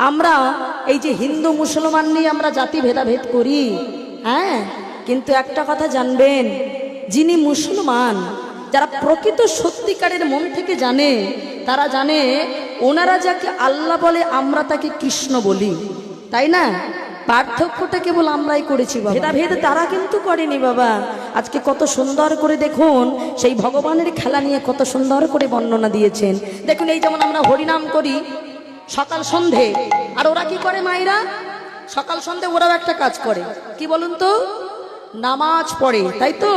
আমরা এই যে হিন্দু মুসলমান নিয়ে আমরা জাতি ভেদাভেদ করি, হ্যাঁ, কিন্তু একটা কথা জানবেন, যিনি মুসলমান, যারা প্রকৃত সত্যিকারের মন থেকে জানে, তারা জানে ওনারা যাকে আল্লাহ বলে আমরা তাকে কৃষ্ণ বলি, তাই না? পার্থক্যটা কেবল আমরাই করেছি, ভেদাভেদ তারা কিন্তু করেনি বাবা। আজকে কত সুন্দর করে দেখুন সেই ভগবানের খেলা নিয়ে কত সুন্দর করে বর্ণনা দিয়েছেন। দেখুন এই যেমন আমরা হরিনাম করি সকাল সন্ধে, আর ওরা কি করে মায়েরা? সকাল সন্ধে ওরাও একটা কাজ করে, কি বলুন তো? নামাজ পড়ে, তাই তো?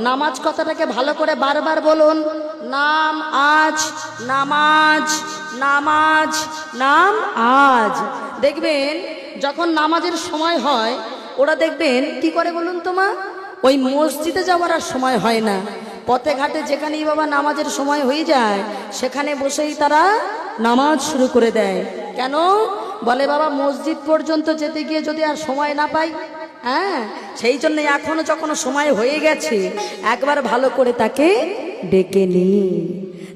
নামাজ কথাটাকে ভালো করে বারবার বলুন, নাম আজ, নামাজ, নামাজ, নাম আজ। দেখবেন যখন নামাজের সময় হয় ওরা দেখবেন কি করে বলুন তো মা? ওই মসজিদে যাওয়ার আর সময় হয় না, পথে ঘাটে যেখানেই বাবা নামাজের সময় হয়ে যায় সেখানে বসেই তারা নামাজ শুরু করে দেয়। কেন? বলে বাবা মসজিদ পর্যন্ত যেতে গিয়ে যদি আর সময় না পাই, হ্যাঁ, সেই জন্য এখনো যখন সময় হয়ে গেছে একবার ভালো করে তাকে ডেকে নি।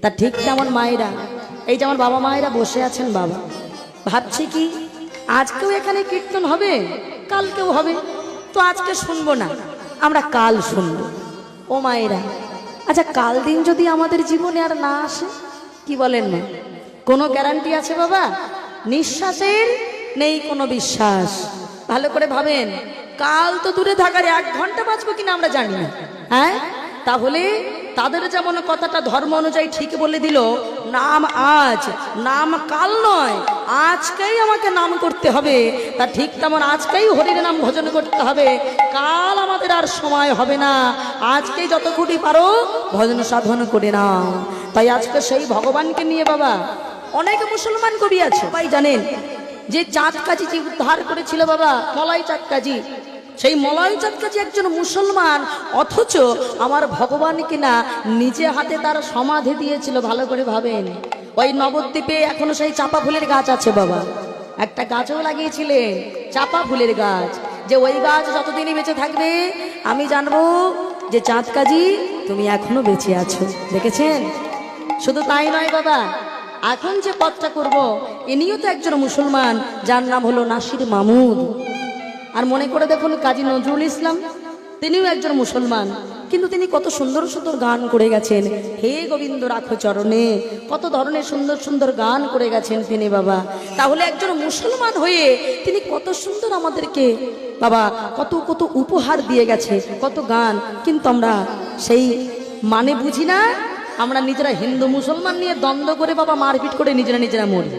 তা ঠিক তেমন মায়েরা, এই যেমন বাবা মায়েরা বসে আছেন, বাবা ভাবছি কি আজকেও এখানে কীর্তন হবে, কালকেও হবে, তো আজকে শুনবো না, আমরা কাল শুনবো। ও মায়েরা, আচ্ছা কাল দিন যদি আমাদের জীবনে আর না আসে, কি বলেন না? কোনো গ্যারান্টি আছে বাবা? নিঃশ্বাসের নেই কোনো বিশ্বাস। ভালো করে ভাবেন, কাল তো দূরে থাকার 1 ঘন্টা বাঁচবো কিনা আমরা জানি না, হ্যাঁ? তাহলে তাদের যেমন কথাটা ধর্ম অনুযায়ী ঠিক বলে দিল, নাম আজ, নাম কাল নয়, আজকেই আমাকে নাম করতে হবে, তা ঠিক তেমন আজকেই হরির নাম ভজন করতে হবে। কাল আমাদের আর সময় হবে না, আজকেই যতটুকু পারো ভজন সাধন করে নাও। তাই আজকে সেই ভগবানকে নিয়ে বাবা অনেক মুসলমান কবি আছে, সবাই জানেন যে চাঁদ কাজী যে উদ্ধার করেছিল বাবা, মলয় চাঁদ কাজী, সেই মলয় চাঁদ কাজী একজন মুসলমান, অথচ আমার ভগবান কিনা নিজে হাতে তার সমাধি দিয়েছিল। ভালো করে ভাবেন, ওই নবদ্বীপে এখনো সেই চাপা ফুলের গাছ আছে বাবা, একটা গাছও লাগিয়েছিলেন চাপা ফুলের গাছ, যে ওই গাছ যতদিনই বেঁচে থাকবে আমি জানবো যে চাঁদ কাজী তুমি এখনো বেঁচে আছো। দেখেছেন? শুধু তাই নয় বাবা, এখন যে পথটা করব ইনিও তো একজন মুসলমান, যার নাম হলো নাসির মাহমুদ। আর মনে করে দেখুন কাজী নজরুল ইসলাম, তিনিও একজন মুসলমান, কিন্তু তিনি কত সুন্দর সুন্দর গান করে গেছেন। হে গোবিন্দ রাখো চরণে, কত ধরনের সুন্দর সুন্দর গান করে গেছেন তিনি বাবা। তাহলে একজন মুসলমান হয়ে তিনি কত সুন্দর আমাদেরকে বাবা কত কত উপহার দিয়ে গেছে, কত গান, কিন্তু আমরা সেই মানে বুঝি না। আমরা নিজেরা হিন্দু মুসলমান নিয়ে দ্বন্দ্ব করে বাবা মারপিট করে নিজেরা নিজেরা মরি।